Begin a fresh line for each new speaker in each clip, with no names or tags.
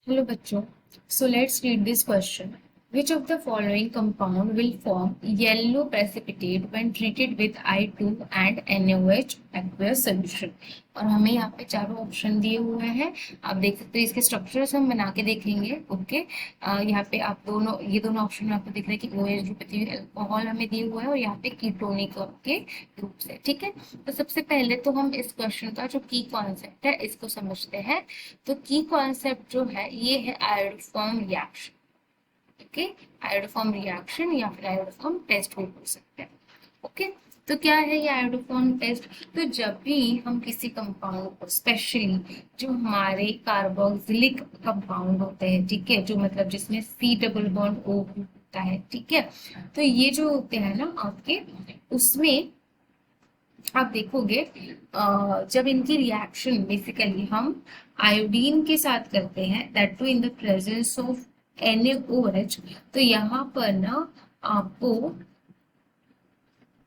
Hello बच्चों, so let's read this question. Which of the following compound will form yellow precipitate when treated with I2 and NaOH aqueous solution? और हमें यहाँ पे चारों option दिए हुए हैं। आप देख सकते हैं, इसके स्ट्रक्चर्स हम बना के देखेंगे। ओके, यहाँ पे आप ये दोनों ऑप्शन में आपको दिख रहा है कि OH ग्रुप अल्कोहल हमें दिए हुआ है और यहाँ पे कीटोनिक के ग्रुप से। ठीक है, तो सबसे पहले तो हम इस क्वेश्चन का जो की कॉन्सेप्ट है इसको समझते हैं। तो की कॉन्सेप्ट जो है ये है iodoform reaction. Okay, iodoform reaction या फिर आयोडोफॉर्म टेस्ट भी बोल सकते हैं। ओके, तो क्या है ये आयोडोफॉर्म टेस्ट? तो जब भी हम किसी कंपाउंड को, स्पेशली जो हमारे कार्बोक्सिलिक कंपाउंड होते हैं, ठीक है, जो मतलब जिसमें C डबल बॉन्ड O होता है, ठीक है, तो ये जो होते हैं ना आपके, उसमें आप देखोगे जब इनकी रिएक्शन बेसिकली हम आयोडीन के साथ करते हैं, that too in the presence of NaOH, तो यहाँ पर ना आपको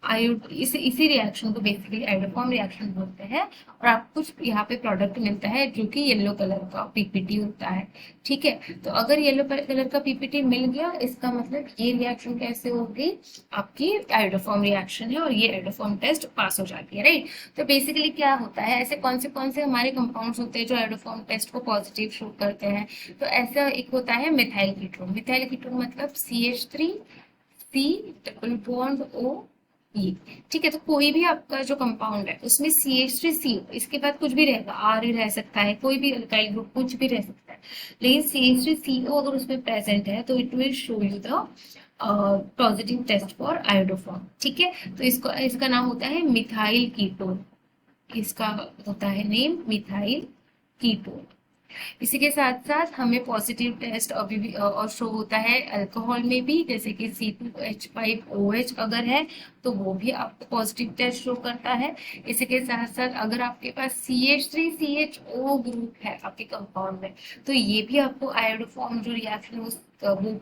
इसी रिएक्शन को बेसिकली आयोडोफॉर्म रिएक्शन बोलते हैं। और आपको कुछ यहाँ पे प्रोडक्ट मिलता है जो कि येलो कलर का पीपीटी होता है। ठीक है, तो अगर येलो कलर का पीपीटी मिल गया, इसका मतलब ये रिएक्शन कैसे होगी, आपकी आयोडोफॉर्म रिएक्शन है और ये आयोडोफॉर्म टेस्ट पास हो जाती है। राइट, तो बेसिकली क्या होता है, ऐसे कौन से हमारे कंपाउंड्स होते हैं जो आयोडोफॉर्म टेस्ट को पॉजिटिव शो करते हैं? तो ऐसा एक होता है मिथाइल कीटोन। मिथाइल कीटोन मतलब CH3 C double bond O ये। ठीक है, तो कोई भी आपका जो कंपाउंड है उसमें CH3CO, इसके बाद कुछ भी रहेगा, R ही रह सकता है, कोई भी अल्काइल ग्रुप कुछ भी रह सकता है, लेकिन CH3CO अगर उसमें प्रेजेंट है तो it will show you the positive test for iodoform. ठीक है, तो इसका नाम होता है मिथाइल कीटोन। इसका होता है नेम मिथाइल कीटोन। इसी के साथ साथ हमें पॉजिटिव टेस्ट अभी भी और शो होता है अल्कोहल में भी, जैसे कि C2H5OH अगर है तो वो भी आपको पॉजिटिव टेस्ट शो करता है। इसी के साथ साथ अगर आपके पास CH3CHO ग्रुप है आपके कंपाउंड में, तो ये भी आपको आयोडोफॉर्म जो रिएक्शन वो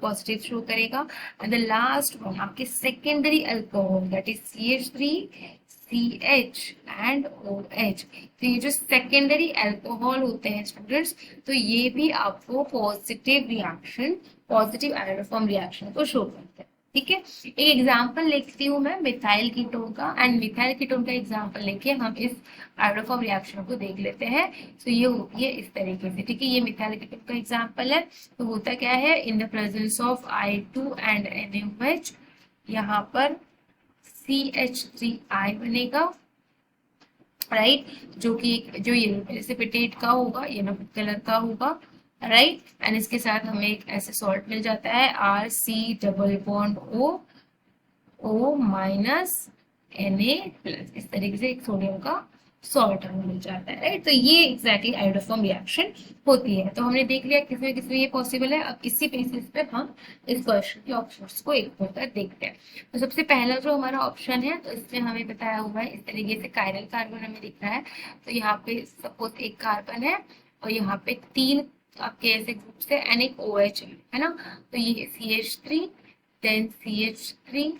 पॉजिटिव शो करेगा। एंड द लास्ट वन आपके secondary alcohol, that is CH3CH and OH। तो ये जो सेकेंडरी अल्कोहल होते हैं स्टूडेंट्स, तो ये भी आपको positive reaction, positive iodoform reaction को शो करते हैं। ठीक है, एक एग्जांपल लिखती हूँ मैं मिथाइल कीटोन का, एंड मिथाइल कीटोन का एग्जांपल लेके हम इस आयोडोफॉर्म रिएक्शन को देख लेते हैं। तो ये होती है इस तरीके से। ठीक है, ये मिथाइल कीटोन का एग्जांपल है। तो होता क्या है, इन the presence of I2 and NaOH, यहाँ पर CH3I बनेगा। राइट, जो कि जो येलो प्रेसिपिटेट का होगा, येलो कलर का होगा। राइट, एंड इसके साथ हमें एक ऐसे सॉल्ट मिल जाता है RC double bond O minus Na+, इस तरीके से एक सोडियम का सॉल्ट हमें मिल जाता है। राइट, तो ये एग्जैक्टली आयोडोफॉर्म रिएक्शन होती है। तो हमने देख लिया किसमें ये पॉसिबल है। अब इसी बेसिस पे हम इस क्वेश्चन के ऑप्शंस को एक होकर देखते हैं। तो सबसे पहला जो हमारा ऑप्शन है, तो इसमें हमें बताया हुआ है इस तरीके से कायरल कार्बन हमें दिख रहा है। तो यहाँ पे सपोज एक कार्बन है और यहाँ पे 3 आपके ऐसे ग्रुप से एंड एक OH है ना। तो ये CH3 then CH3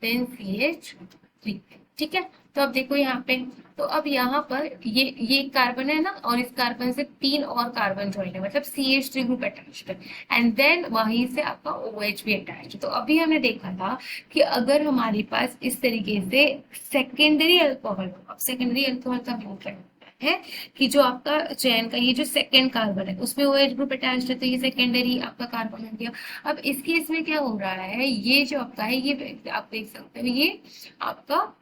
then CH3। ठीक है, तो अब देखो यहाँ पे, तो अब यहाँ पर ये कार्बन है ना, और इस कार्बन से 3 और कार्बन ज्वाइन है, मतलब CH3 ग्रुप अटैच्ड है, एंड देन वहीं से आपका OH भी अटैच्ड है। तो अभी हमने देखा था कि अगर हमारे पास इस तरीके से सेकेंडरी अल्कोहल, अब सेकेंडरी अल्कोहल का मीन क्या है कि जो आपका चयन का ये जो सेकेंड कार्बन है उसमें OH ग्रुप अटैच्ड है, तो ये सेकेंडरी आपका कार्बन हो गया। अब इस केस में क्या हो रहा है, ये जो आपका है, ये आप देख सकते हो, ये आपका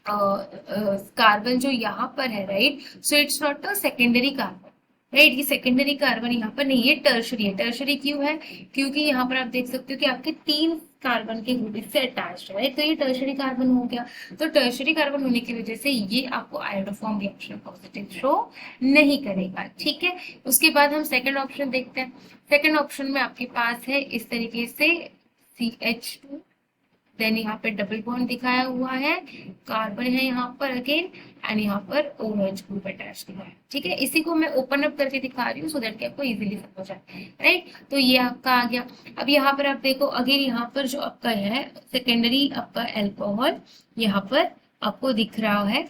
कार्बन जो यहाँ पर है, right, so it's not a secondary carbon. Right, ये सेकेंडरी कार्बन यहाँ पर नहीं है, टर्शरी है। टर्शरी क्यों है, क्योंकि यहाँ पर आप देख सकते हो कि आपके 3 कार्बन के ग्रुप इससे अटैच्ड है। राइट, तो ये टर्शरी कार्बन हो गया। तो टर्शरी कार्बन होने की वजह से ये आपको आयोडोफॉर्म रिएक्शन पॉजिटिव शो नहीं करेगा। ठीक है, उसके बाद हम सेकंड ऑप्शन देखते हैं। सेकंड ऑप्शन में आपके पास है इस तरीके से CH2, देन यहाँ पे डबल बॉन्ड दिखाया हुआ है, कार्बन है यहाँ पर अगेन, एंड यहाँ पर OH ग्रुप अटैच दिया है। ठीक है, इसी को मैं ओपन अप करके दिखा रही हूँ सो दैट कि आपको इजीली समझ आए। राइट, तो ये आपका आ गया। अब यहाँ पर आप देखो अगेन, यहाँ पर जो आपका है सेकेंडरी आपका एल्कोहल, यहाँ पर आपको दिख रहा है,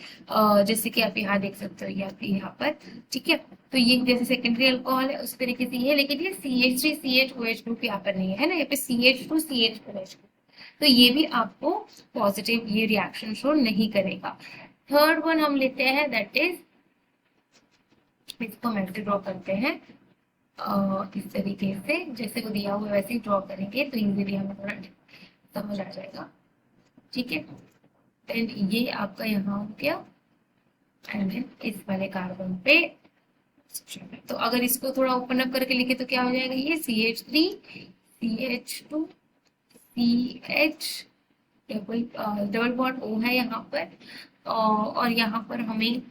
जैसे कि आप यहाँ देख सकते हो, यहाँ पर, ठीक है। तो ये जैसे सेकेंडरी अल्कोहल है उस तरीके से ये है, लेकिन ये CH3CH ग्रुप यहाँ पर नहीं है ना, यहाँ पे CH2CH तो ये भी आपको पॉजिटिव ये रिएक्शन शो नहीं करेगा। थर्ड वन हम लेते हैं, दैट इज, इसको हम ऐसे ड्रॉ करते हैं, इस तरीके से जैसे वो दिया हुआ वैसे ही ड्रॉ करेंगे तो इजीली हमें थोड़ा समझ आ जाएगा, ठीक है। एंड ये आपका यहाँ हो गया, एंड देन इस वाले कार्बन पे, तो अगर इसको थोड़ा ओपन अप करके लिखे तो क्या हो जाएगा, ये CH3 CH2 CH, double double bond O है यहाँ पर, और यहाँ पर हमें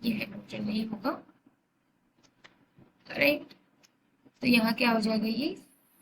ये हाइड्रोजन नहीं होगा, राइट। तो यहाँ क्या हो जाएगा, ये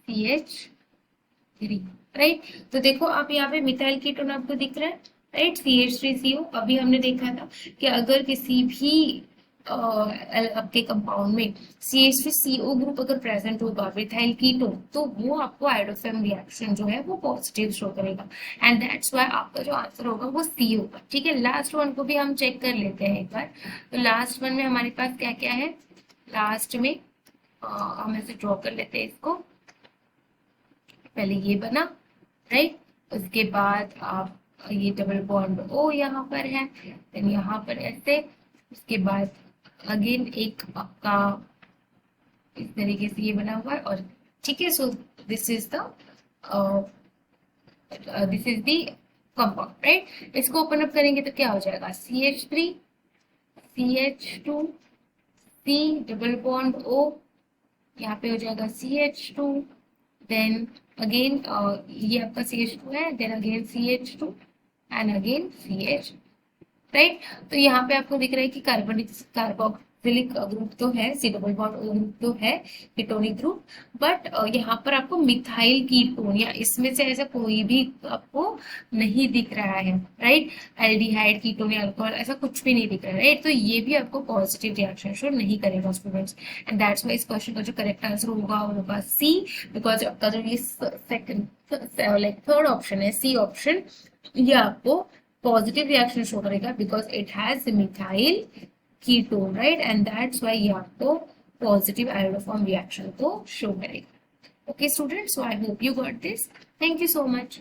CH3, राइट। तो देखो आप यहाँ पे मिथाइल कीटोन आपको दिख रहा है, राइट, CH3CO। अभी हमने देखा था कि अगर किसी भी आपके कंपाउंड में CH3CO ग्रुप अगर प्रेजेंट होगा मिथाइल कीटोन, तो वो आपको आइडोफेम रिएक्शन जो है वो पॉजिटिव शो करेगा, एंड दैट्स व्हाई आपका जो आंसर होगा वो C होगा, ठीक है। लास्ट वन को भी हम चेक कर लेते हैं एक बार। तो लास्ट वन में हमारे पास क्या क्या है, लास्ट में हम ऐसे ड्रॉ कर लेते हैं इसको, पहले ये बना, राइट। उसके बाद आप ये डबल बॉन्ड O यहाँ पर है, देन यहाँ पर ऐसे, उसके बाद अगेन एक आपका इस तरीके से ये बना हुआ है, और ठीक है। So this is the compound, right. इसको ओपन अप करेंगे तो क्या हो जाएगा, CH3 CH2 C double bond O, यहाँ पे हो जाएगा CH2, देन अगेन ये आपका CH2 है, then again CH2 and again CH, right. तो यहाँ पे आपको दिख रहा है कि कार्बोक्सिलिक ग्रुप तो है, C double bond O group तो है, कीटोनिक ग्रुप, बट यहाँ पर आपको मिथाइल कीटोन या इसमें से ऐसा कोई भी आपको नहीं दिख रहा है, राइट। एल्डिहाइड कीटोन या अल्कोहल ऐसा कुछ भी नहीं दिख रहा है, राइट। तो ये भी आपको पॉजिटिव रिएक्शन शो नहीं करेगा स्टूडेंट्स, एंड दैट्स वाई इस क्वेश्चन का जो करेक्ट आंसर होगा वो होगा C, बिकॉज आपका जो ये सेकंड लाइक थर्ड ऑप्शन है, C ऑप्शन, ये आपको पॉजिटिव रिएक्शन शो करेगा because it has methyl ketone, right, and that's why ये आपको पॉजिटिव आयोडोफॉर्म रिएक्शन को शो करेगा। Okay students, so I hope you got this, thank you so much.